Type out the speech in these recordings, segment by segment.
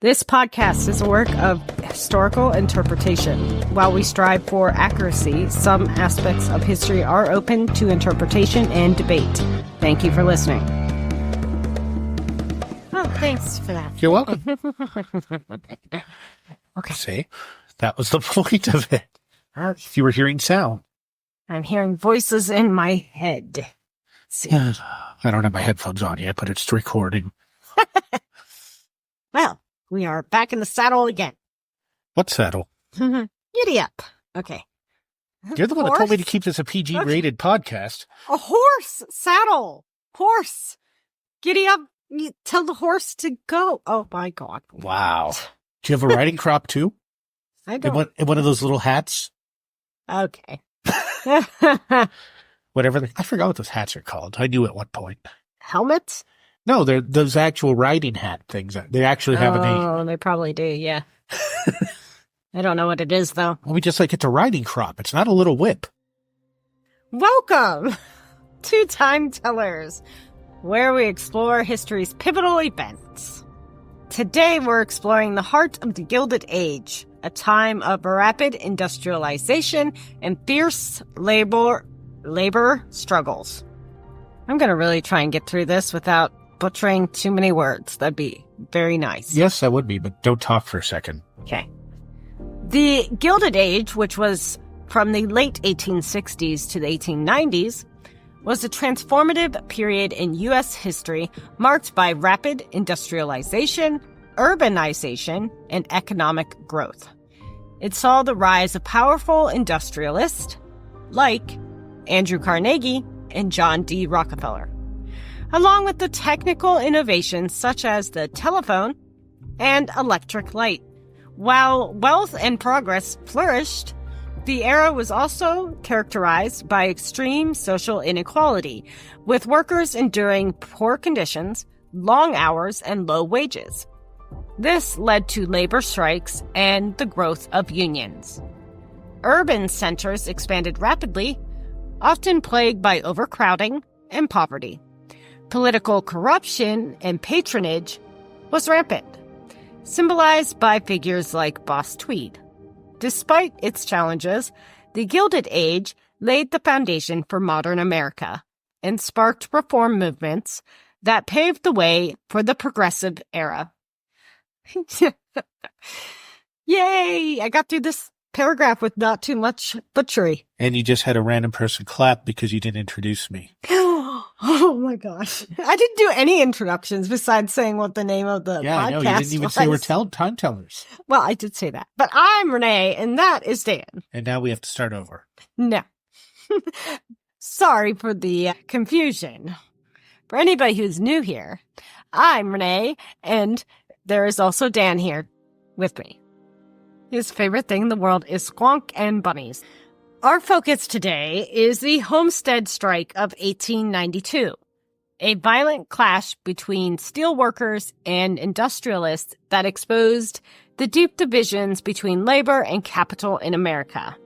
This podcast is a work of historical interpretation. While we strive for accuracy, some aspects of history are open to interpretation and debate. Thank you for listening. Oh, thanks for that. You're welcome. Okay. See, that was the point of it. If you were hearing sound. I'm hearing voices in my head. See. I don't have my headphones on yet, but it's recording. Well, we are back in the saddle again. What saddle? Giddy up. Okay. You're the one that told me to keep this a PG-rated podcast. A horse saddle. Horse. Giddy up. You tell the horse to go. Oh, my God. Wow. Do you have a riding crop, too? I don't. In one of those little hats? Okay. Whatever. I forgot what those hats are called. I knew at one point. Helmets? No, they're those actual riding hat things. They actually have a name. Oh, they probably do, yeah. I don't know what it is, though. Well, it's a riding crop. It's not a little whip. Welcome to Time Tellers, where we explore history's pivotal events. Today, we're exploring the heart of the Gilded Age, a time of rapid industrialization and fierce labor struggles. I'm going to really try and get through this without butchering too many words. That'd be very nice. Yes, that would be, but don't talk for a second. Okay. The Gilded Age, which was from the late 1860s to the 1890s, was a transformative period in U.S. history marked by rapid industrialization, urbanization, and economic growth. It saw the rise of powerful industrialists like Andrew Carnegie and John D. Rockefeller, along with the technical innovations such as the telephone and electric light. While wealth and progress flourished, the era was also characterized by extreme social inequality, with workers enduring poor conditions, long hours, and low wages. This led to labor strikes and the growth of unions. Urban centers expanded rapidly, often plagued by overcrowding and poverty. Political corruption and patronage was rampant, symbolized by figures like Boss Tweed. Despite its challenges, the Gilded Age laid the foundation for modern America and sparked reform movements that paved the way for the progressive era. Yay! I got through this paragraph with not too much butchery. And you just had a random person clap because you didn't introduce me. Oh my gosh. I didn't do any introductions besides saying what the name of the podcast I know. You didn't even say we're time tellers. Well, I did say that. But I'm Renee, and that is Dan. And now we have to start over. No. Sorry for the confusion. For anybody who's new here, I'm Renee, and there is also Dan here with me. His favorite thing in the world is squonk and bunnies. Our focus today is the Homestead Strike of 1892, a violent clash between steelworkers and industrialists that exposed the deep divisions between labor and capital in America.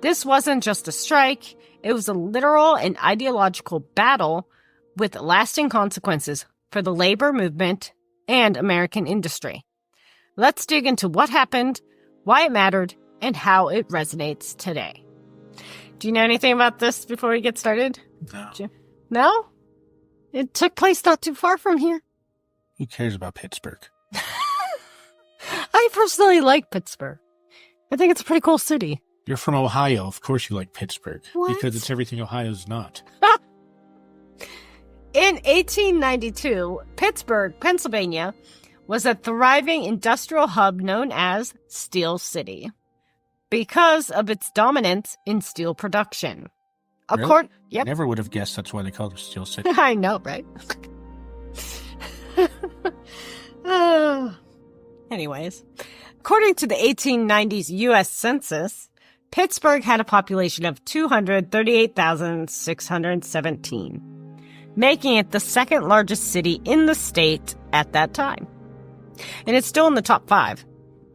This wasn't just a strike, it was a literal and ideological battle with lasting consequences for the labor movement and American industry. Let's dig into what happened, why it mattered, and how it resonates today. Do you know anything about this before we get started? No. No? It took place not too far from here. Who cares about Pittsburgh? I personally like Pittsburgh. I think it's a pretty cool city. You're from Ohio. Of course you like Pittsburgh. What? Because it's everything Ohio's not. In 1892, Pittsburgh, Pennsylvania, was a thriving industrial hub known as Steel City because of its dominance in steel production. Really? Yep. I never would have guessed that's why they called it Steel City. I know, right? Anyways, according to the 1890s U.S. Census, Pittsburgh had a population of 238,617, making it the second largest city in the state at that time. And it's still in the top 5.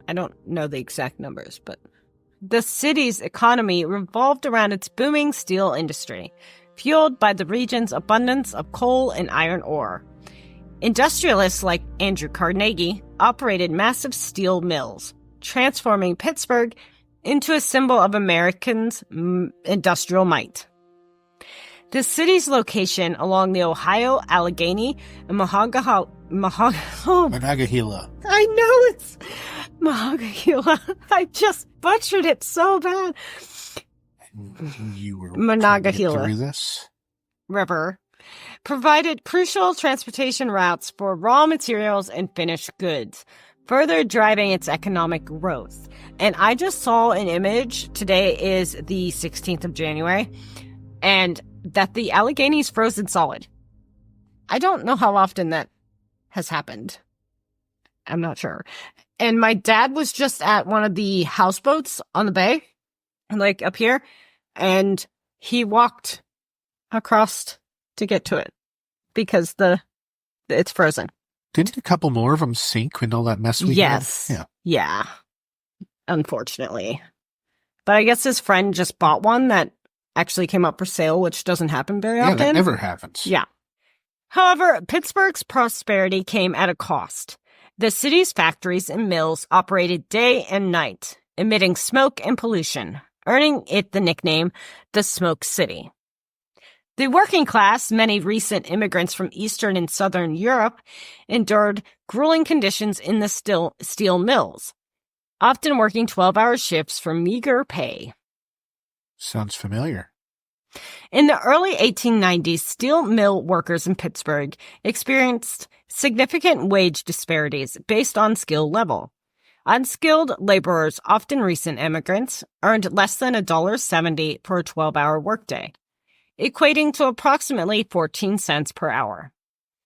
I don't know the exact numbers, but the city's economy revolved around its booming steel industry, fueled by the region's abundance of coal and iron ore. Industrialists like Andrew Carnegie operated massive steel mills, transforming Pittsburgh into a symbol of Americans' industrial might. The city's location along the Ohio, Allegheny, and Monongahela. I know it's Monongahela. I just butchered it so bad. You were Monongahela through this River provided crucial transportation routes for raw materials and finished goods, further driving its economic growth. And I just saw an image. Today is the 16th of January, and that the Allegheny is frozen solid. I don't know how often that has happened. I'm not sure. And my dad was just at one of the houseboats on the bay, like up here, and he walked across to get to it because it's frozen. Didn't a couple more of them sink when all that mess we Yes. had? Yeah. Unfortunately. But I guess his friend just bought one that actually came up for sale, which doesn't happen very often. Yeah, that never happens. Yeah. However, Pittsburgh's prosperity came at a cost. The city's factories and mills operated day and night, emitting smoke and pollution, earning it the nickname the Smoke City. The working class, many recent immigrants from Eastern and Southern Europe, endured grueling conditions in the steel mills, often working 12-hour shifts for meager pay. Sounds familiar. In the early 1890s, steel mill workers in Pittsburgh experienced significant wage disparities based on skill level. Unskilled laborers, often recent immigrants, earned less than $1.70 for a 12-hour workday, equating to approximately 14 cents per hour.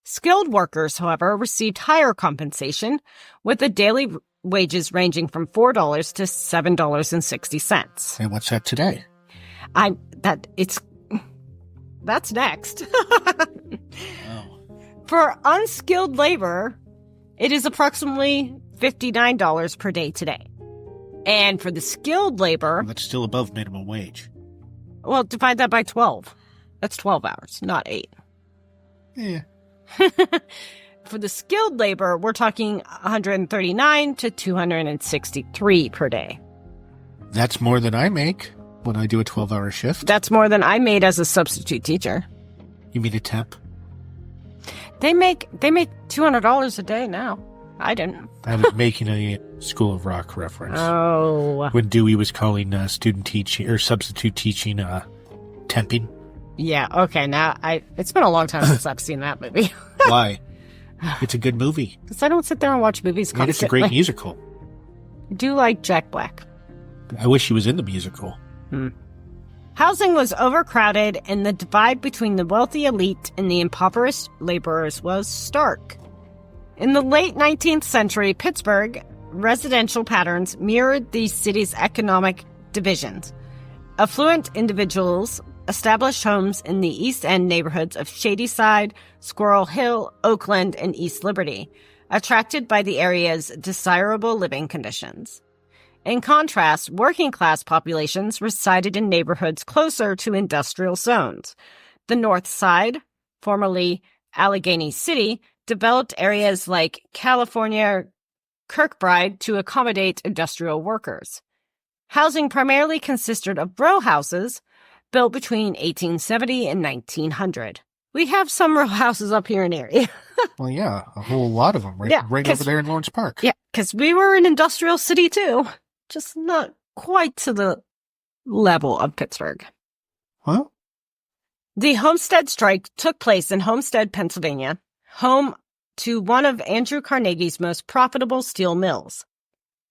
Skilled workers, however, received higher compensation, with the daily wages ranging from $4 to $7.60. And what's that today? That's next. Oh. For unskilled labor, it is approximately $59 per day today. And for the skilled labor... Well, that's still above minimum wage. Well, divide that by 12. That's 12 hours, not 8. Yeah. For the skilled labor, we're talking $139 to $263 per day. That's more than I make when I do a 12-hour shift. That's more than I made as a substitute teacher. You mean a temp? They make $200 a day now. I didn't. I was making a School of Rock reference. Oh. When Dewey was calling student teaching or substitute teaching temping. Yeah, okay, now it's been a long time since I've seen that movie. Why? It's a good movie. Because I don't sit there and watch movies constantly. And it's a great musical. I do like Jack Black. I wish he was in the musical. Housing was overcrowded, and the divide between the wealthy elite and the impoverished laborers was stark. In the late 19th century, Pittsburgh residential patterns mirrored the city's economic divisions. Affluent individuals established homes in the East End neighborhoods of Shadyside, Squirrel Hill, Oakland, and East Liberty, attracted by the area's desirable living conditions. In contrast, working-class populations resided in neighborhoods closer to industrial zones. The North Side, formerly Allegheny City, developed areas like California Kirkbride to accommodate industrial workers. Housing primarily consisted of row houses built between 1870 and 1900. We have some row houses up here in Erie. Well, yeah, a whole lot of them right over there in Lawrence Park. Yeah, because we were an industrial city too, just not quite to the level of Pittsburgh. Well, the Homestead Strike took place in Homestead, Pennsylvania, home to one of Andrew Carnegie's most profitable steel mills.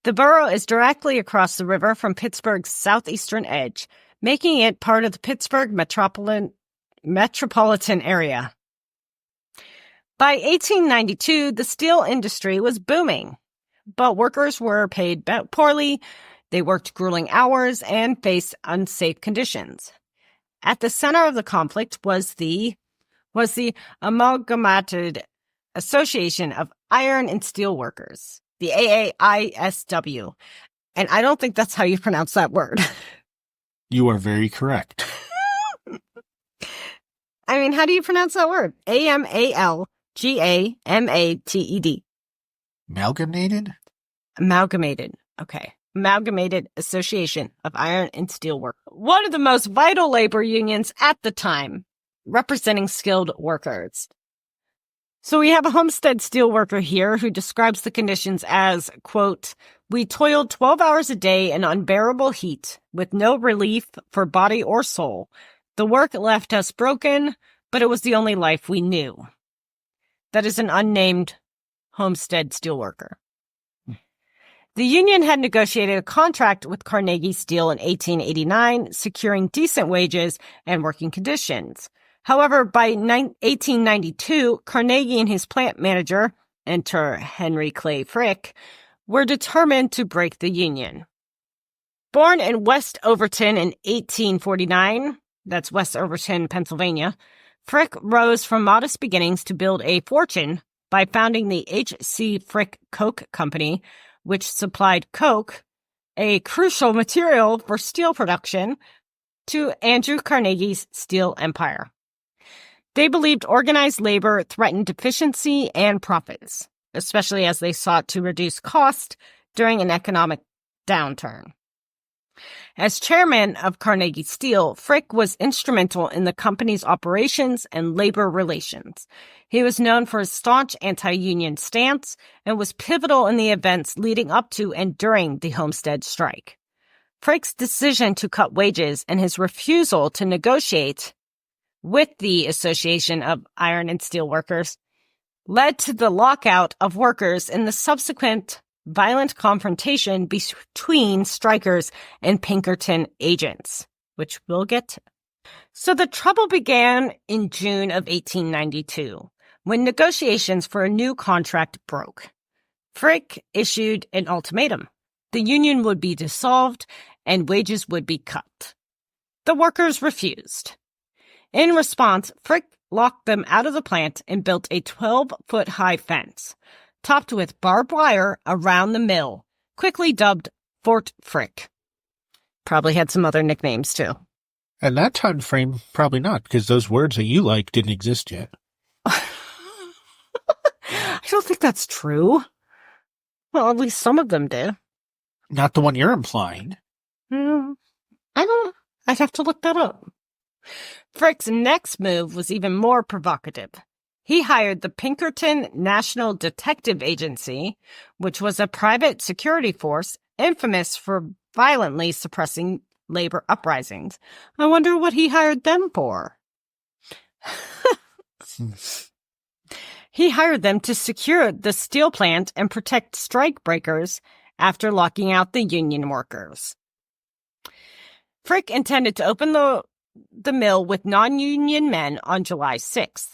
The borough is directly across the river from Pittsburgh's southeastern edge, making it part of the Pittsburgh metropolitan area. By 1892, the steel industry was booming, but workers were paid poorly, they worked grueling hours, and faced unsafe conditions. At the center of the conflict was the Amalgamated Association of Iron and Steel Workers, the AAISW. And I don't think that's how you pronounce that word. You are very correct. I mean, how do you pronounce that word? AMAL G-A-M-A-T-E-D. Amalgamated? Amalgamated. Okay. Amalgamated Association of Iron and Steel Workers. One of the most vital labor unions at the time, representing skilled workers. So we have a Homestead steelworker here who describes the conditions as, quote, "We toiled 12 hours a day in unbearable heat, with no relief for body or soul. The work left us broken, but it was the only life we knew." That is an unnamed Homestead steelworker. The union had negotiated a contract with Carnegie Steel in 1889, securing decent wages and working conditions. However, by 1892, Carnegie and his plant manager, enter Henry Clay Frick, were determined to break the union. Born in West Overton in 1849, that's West Overton, Pennsylvania, Frick rose from modest beginnings to build a fortune by founding the H.C. Frick Coke Company, which supplied coke, a crucial material for steel production, to Andrew Carnegie's steel empire. They believed organized labor threatened efficiency and profits, especially as they sought to reduce cost during an economic downturn. As chairman of Carnegie Steel, Frick was instrumental in the company's operations and labor relations. He was known for his staunch anti-union stance and was pivotal in the events leading up to and during the Homestead Strike. Frick's decision to cut wages and his refusal to negotiate with the Association of Iron and Steel Workers led to the lockout of workers in the subsequent violent confrontation between strikers and Pinkerton agents, which we'll get to. So the trouble began in June of 1892, when negotiations for a new contract broke. Frick issued an ultimatum. The union would be dissolved and wages would be cut. The workers refused. In response, Frick locked them out of the plant and built a 12-foot-high fence, topped with barbed wire around the mill, quickly dubbed Fort Frick. Probably had some other nicknames, too. At that time frame, probably not, because those words that you like didn't exist yet. I don't think that's true. Well, at least some of them did. Not the one you're implying. I don't. I'd have to look that up. Frick's next move was even more provocative. He hired the Pinkerton National Detective Agency, which was a private security force infamous for violently suppressing labor uprisings. I wonder what he hired them for. He hired them to secure the steel plant and protect strike breakers after locking out the union workers. Frick intended to open the mill with non-union men on July 6th.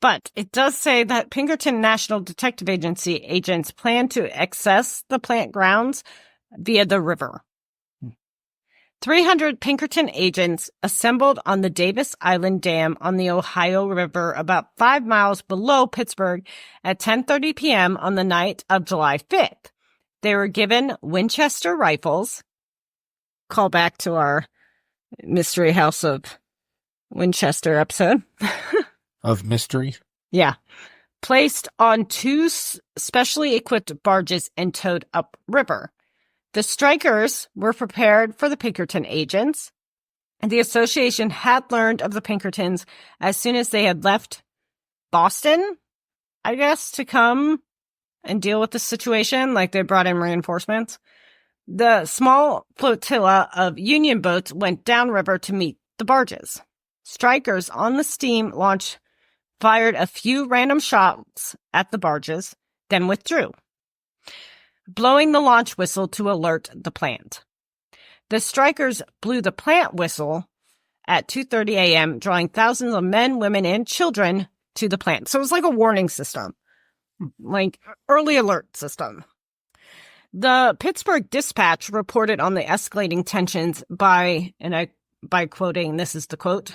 But it does say that Pinkerton National Detective Agency agents plan to access the plant grounds via the river. 300 Pinkerton agents assembled on the Davis Island Dam on the Ohio River about 5 miles below Pittsburgh at 10:30 p.m. on the night of July 5th. They were given Winchester rifles. Call back to our Mystery House of Winchester episode. Of mystery? Yeah. Placed on 2 specially equipped barges and towed upriver. The strikers were prepared for the Pinkerton agents, and the association had learned of the Pinkertons as soon as they had left Boston, I guess, to come and deal with the situation, like they brought in reinforcements. The small flotilla of Union boats went downriver to meet the barges. Strikers on the steam launch fired a few random shots at the barges, then withdrew, blowing the launch whistle to alert the plant. The strikers blew the plant whistle at 2:30 a.m., drawing thousands of men, women, and children to the plant. So it was like a warning system, like early alert system. The Pittsburgh Dispatch reported on the escalating tensions by quoting, this is the quote,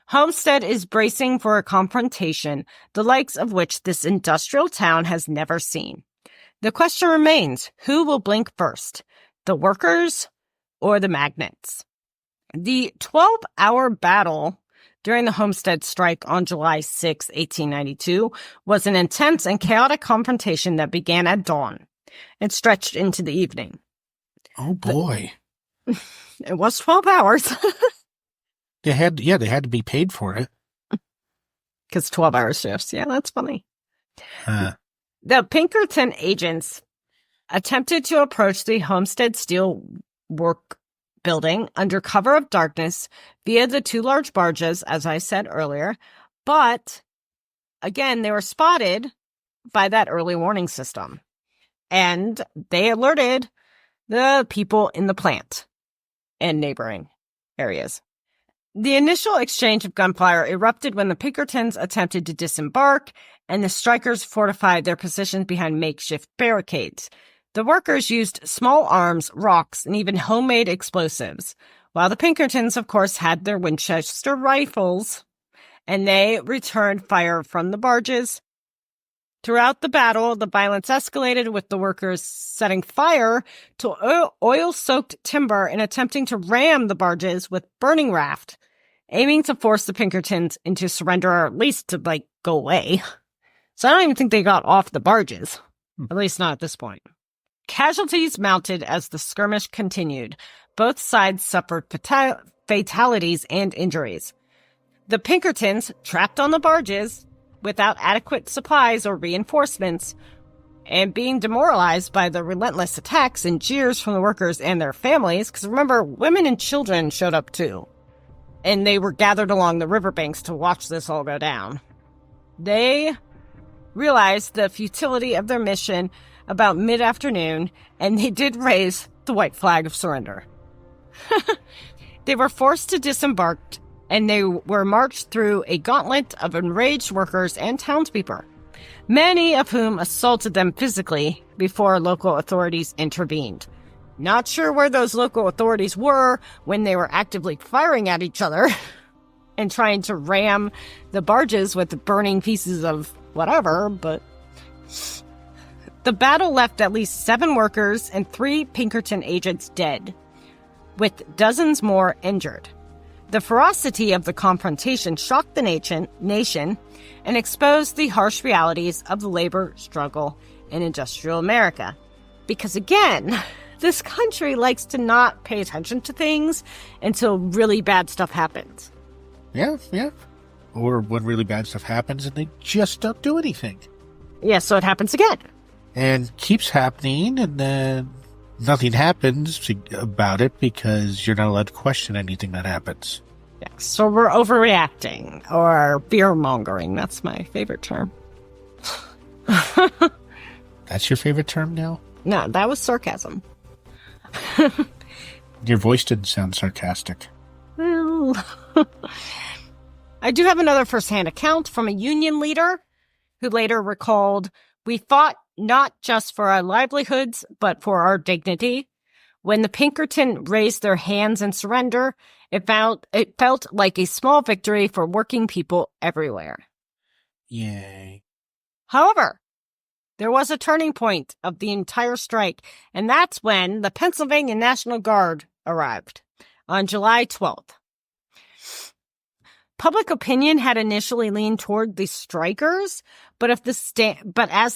"Homestead is bracing for a confrontation, the likes of which this industrial town has never seen. The question remains, who will blink first, the workers or the magnates?" The 12-hour battle during the Homestead Strike on July 6, 1892, was an intense and chaotic confrontation that began at dawn and stretched into the evening. Oh, boy. It was 12 hours. They had to be paid for it. Because 12-hour shifts. Yeah, that's funny. The Pinkerton agents attempted to approach the Homestead Steel Work building under cover of darkness via the 2 large barges, as I said earlier. But, again, they were spotted by that early warning system. And they alerted the people in the plant and neighboring areas. The initial exchange of gunfire erupted when the Pinkertons attempted to disembark, and the strikers fortified their positions behind makeshift barricades. The workers used small arms, rocks, and even homemade explosives, while the Pinkertons, of course, had their Winchester rifles, and they returned fire from the barges. Throughout the battle, the violence escalated, with the workers setting fire to oil-soaked timber and attempting to ram the barges with burning raft, aiming to force the Pinkertons into surrender, or at least to, go away. So I don't even think they got off the barges, at least not at this point. Casualties mounted as the skirmish continued. Both sides suffered fatalities and injuries. The Pinkertons, trapped on the barges, without adequate supplies or reinforcements, and being demoralized by the relentless attacks and jeers from the workers and their families, because remember, women and children showed up too, and they were gathered along the riverbanks to watch this all go down. They realized the futility of their mission about mid-afternoon, and they did raise the white flag of surrender. They were forced to disembark, and they were marched through a gauntlet of enraged workers and townspeople, many of whom assaulted them physically before local authorities intervened. Not sure where those local authorities were when they were actively firing at each other and trying to ram the barges with burning pieces of whatever, but the battle left at least 7 workers and 3 Pinkerton agents dead, with dozens more injured. The ferocity of the confrontation shocked the nation and exposed the harsh realities of the labor struggle in industrial America. Because again, this country likes to not pay attention to things until really bad stuff happens. Yeah. Or when really bad stuff happens and they just don't do anything. Yeah, so it happens again. And keeps happening, and then nothing happens about it because you're not allowed to question anything that happens. Yeah, so we're overreacting, or fear-mongering. That's my favorite term. That's your favorite term now? No, that was sarcasm. Your voice didn't sound sarcastic. Well, I do have another first-hand account from a union leader who later recalled, "We fought not just for our livelihoods, but for our dignity. When the Pinkerton raised their hands in surrender, it felt like a small victory for working people everywhere." Yay. However, there was a turning point of the entire strike, and that's when the Pennsylvania National Guard arrived on July 12th. Public opinion had initially leaned toward the strikers, but as the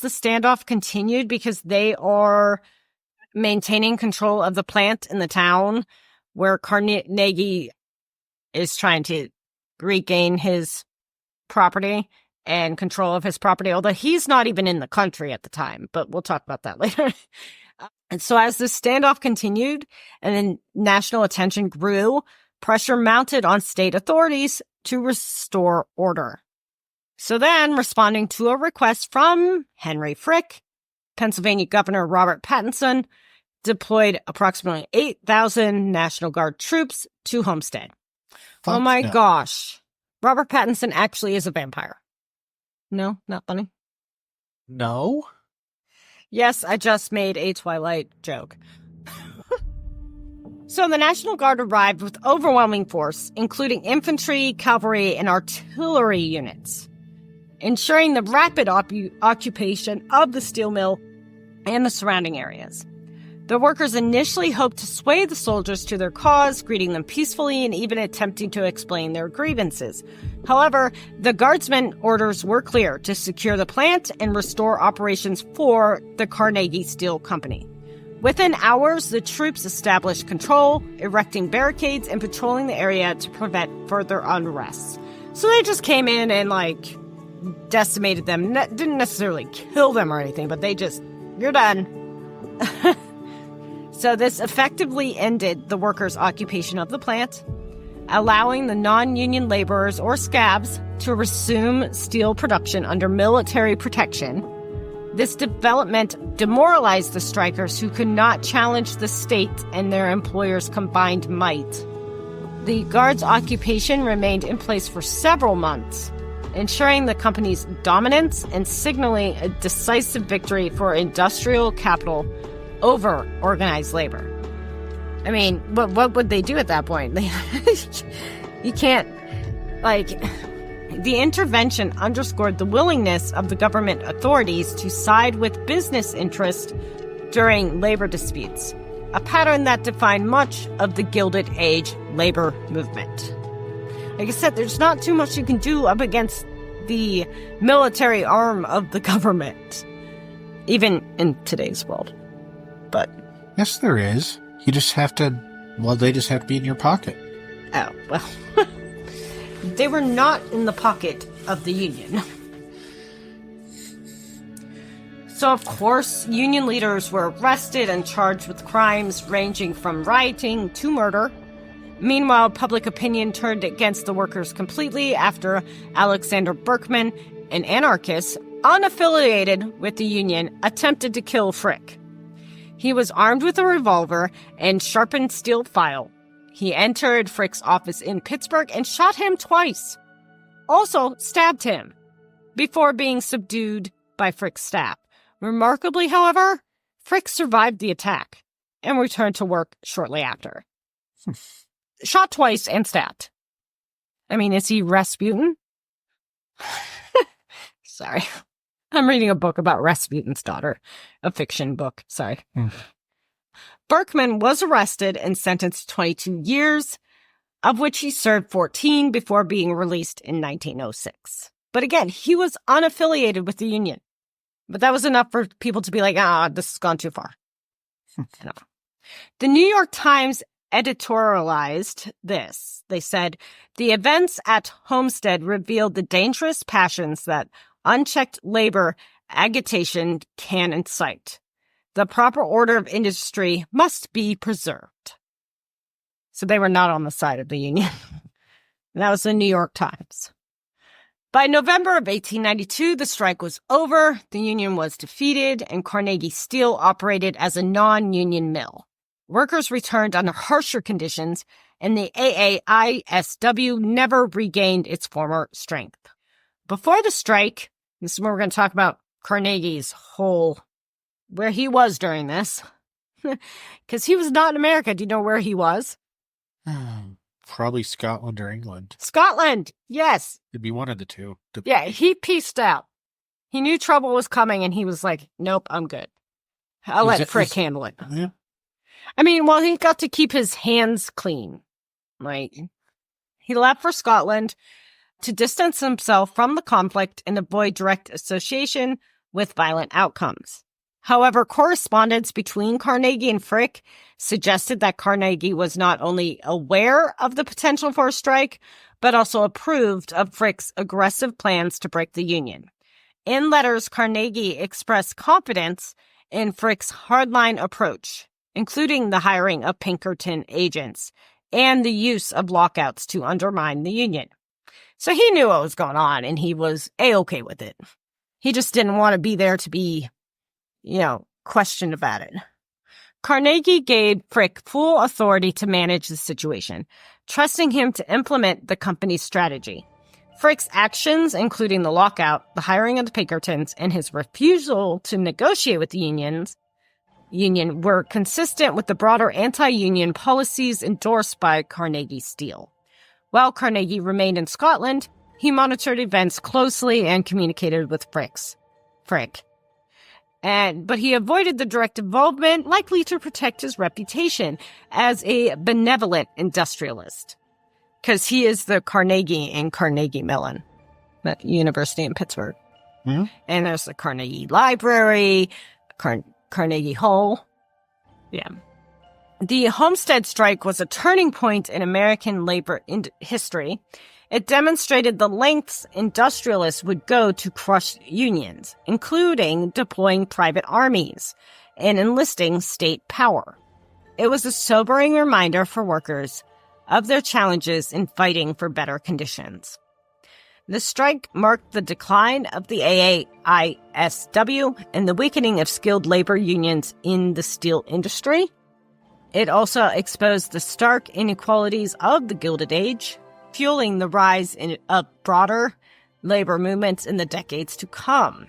standoff continued, because they are maintaining control of the plant in the town where Carnegie is trying to regain his property and control of his property, although he's not even in the country at the time, but we'll talk about that later. And so as the standoff continued and then national attention grew, pressure mounted on state authorities to restore order. So then, responding to a request from Henry Frick, Pennsylvania Governor Robert Pattinson deployed approximately 8,000 National Guard troops to Homestead. Oh my gosh. Robert Pattinson actually is a vampire. No, not funny. No? Yes, I just made a Twilight joke. So the National Guard arrived with overwhelming force, including infantry, cavalry, and artillery units, ensuring the rapid occupation of the steel mill and the surrounding areas. The workers initially hoped to sway the soldiers to their cause, greeting them peacefully and even attempting to explain their grievances. However, the guardsmen orders were clear to secure the plant and restore operations for the Carnegie Steel Company. Within hours, the troops established control, erecting barricades and patrolling the area to prevent further unrest. So they just came in and, decimated them. Didn't necessarily kill them or anything, but they just, you're done. So this effectively ended the workers' occupation of the plant, allowing the non-union laborers, or scabs, to resume steel production under military protection. This development demoralized the strikers, who could not challenge the state and their employers' combined might. The guards' occupation remained in place for several months, ensuring the company's dominance and signaling a decisive victory for industrial capital over organized labor. I mean, what would they do at that point? You can't, the intervention underscored the willingness of the government authorities to side with business interests during labor disputes, a pattern that defined much of the Gilded Age labor movement. Like I said, there's not too much you can do up against the military arm of the government, even in today's world. But yes, there is. You just have to, they just have to be in your pocket. Oh, well. They were not in the pocket of the Union. So, of course, Union leaders were arrested and charged with crimes ranging from rioting to murder. Meanwhile, public opinion turned against the workers completely after Alexander Berkman, an anarchist, unaffiliated with the Union, attempted to kill Frick. He was armed with a revolver and sharpened steel file. He entered Frick's office in Pittsburgh and shot him twice. Also stabbed him before being subdued by Frick's staff. Remarkably, however, Frick survived the attack and returned to work shortly after. Shot twice and stabbed. I mean, is he Rasputin? Sorry. I'm reading a book about Rasputin's daughter. A fiction book. Sorry. Berkman was arrested and sentenced to 22 years, of which he served 14 before being released in 1906. But again, he was unaffiliated with the Union. But that was enough for people to be like, this has gone too far. The New York Times editorialized this. They said, the events at Homestead revealed the dangerous passions that unchecked labor agitation can incite. The proper order of industry must be preserved. So they were not on the side of the Union. That was the New York Times. By November of 1892, the strike was over, the Union was defeated, and Carnegie Steel operated as a non-union mill. Workers returned under harsher conditions, and the AAISW never regained its former strength. Before the strike, this is where we're going to talk about Carnegie's where he was during this. Because he was not in America. Do you know where he was? Probably Scotland or England. Scotland, yes. It'd be one of the two. Yeah, he peaced out. He knew trouble was coming, and he was like, nope, I'm good. I'll let Frick handle it. Yeah. I mean, well, he got to keep his hands clean. He left for Scotland to distance himself from the conflict and avoid direct association with violent outcomes. However, correspondence between Carnegie and Frick suggested that Carnegie was not only aware of the potential for a strike, but also approved of Frick's aggressive plans to break the Union. In letters, Carnegie expressed confidence in Frick's hardline approach, including the hiring of Pinkerton agents and the use of lockouts to undermine the Union. So he knew what was going on, and he was A-okay with it. He just didn't want to be there to be questioned about it. Carnegie gave Frick full authority to manage the situation, trusting him to implement the company's strategy. Frick's actions, including the lockout, the hiring of the Pinkertons, and his refusal to negotiate with the union were consistent with the broader anti-union policies endorsed by Carnegie Steel. While Carnegie remained in Scotland, he monitored events closely and communicated with Frick. But he avoided the direct involvement, likely to protect his reputation as a benevolent industrialist. Because he is the Carnegie in Carnegie Mellon, that university in Pittsburgh. Mm-hmm. And there's the Carnegie Library, Carnegie Hall. Yeah. The Homestead Strike was a turning point in American labor history. It demonstrated the lengths industrialists would go to crush unions, including deploying private armies and enlisting state power. It was a sobering reminder for workers of their challenges in fighting for better conditions. The strike marked the decline of the AAISW and the weakening of skilled labor unions in the steel industry. It also exposed the stark inequalities of the Gilded Age, fueling the rise of broader labor movements in the decades to come.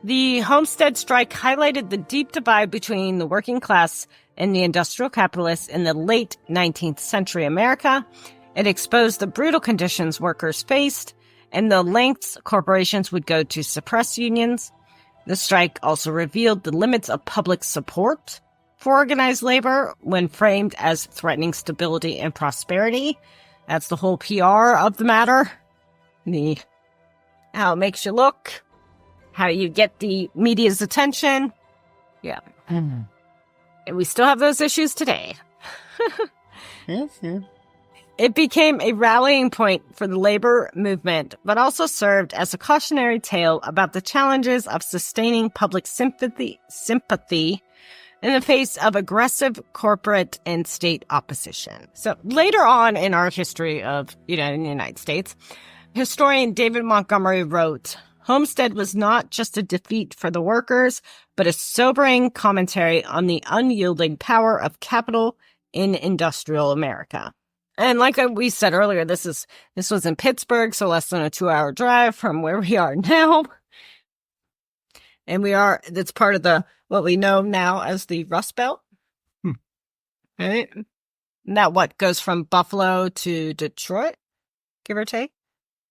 The Homestead Strike highlighted the deep divide between the working class and the industrial capitalists in the late 19th century America. It exposed the brutal conditions workers faced and the lengths corporations would go to suppress unions. The strike also revealed the limits of public support for organized labor when framed as threatening stability and prosperity. That's the whole PR of the matter. How it makes you look, how you get the media's attention. Yeah. Mm-hmm. And we still have those issues today. Yes, yeah. It became a rallying point for the labor movement, but also served as a cautionary tale about the challenges of sustaining public sympathy in the face of aggressive corporate and state opposition. So later on in our history of the United States, historian David Montgomery wrote, Homestead was not just a defeat for the workers, but a sobering commentary on the unyielding power of capital in industrial America. And like we said earlier, this was in Pittsburgh, so less than a 2-hour drive from where we are now. And it's part of what we know now as the Rust Belt. Right? And that goes from Buffalo to Detroit, give or take?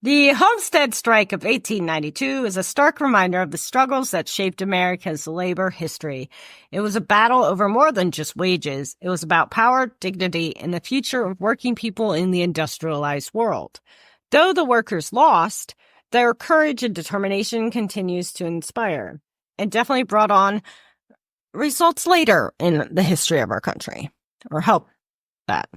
The Homestead Strike of 1892 is a stark reminder of the struggles that shaped America's labor history. It was a battle over more than just wages. It was about power, dignity, and the future of working people in the industrialized world. Though the workers lost, their courage and determination continues to inspire. It definitely brought on results later in the history of our country, or helped that.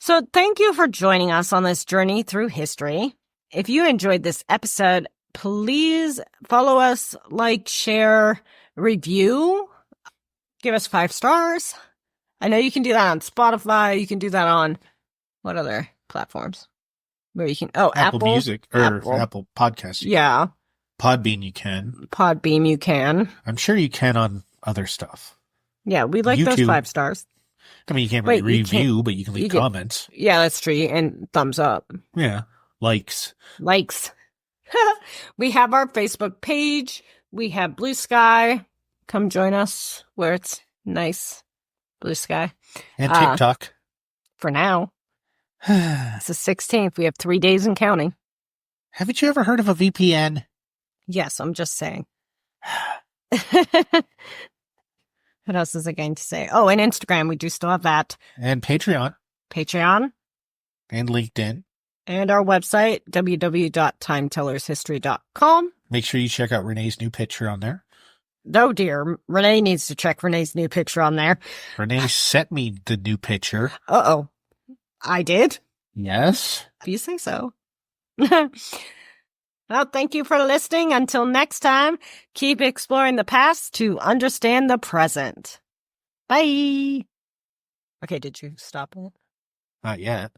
So thank you for joining us on this journey through history. If you enjoyed this episode, please follow us, like, share, review, give us 5 stars. I know you can do that on Spotify. You can do that on what other platforms? Where you can Apple Music or Apple Podcasts. Yeah. Podbean you can. Podbean you can. I'm sure you can on other stuff. Yeah, we like YouTube. those 5 stars. I mean, you can't really review, but you can leave comments. Yeah, that's true. And thumbs up. Yeah. Likes. We have our Facebook page. We have Blue Sky. Come join us where it's nice. Blue Sky. And TikTok. For now. It's the 16th. We have 3 days and counting. Haven't you ever heard of a VPN? Yes, I'm just saying. What else is I going to say? Oh, and Instagram. We do still have that. And Patreon. And LinkedIn. And our website, www.timetellershistory.com. Make sure you check out Renee's new picture on there. Oh, dear. Renee needs to check Renee's new picture on there. Renee sent me the new picture. Uh-oh. I did? Yes. If you say so. Well, thank you for listening. Until next time, keep exploring the past to understand the present. Bye. Okay, did you stop it? Not yet.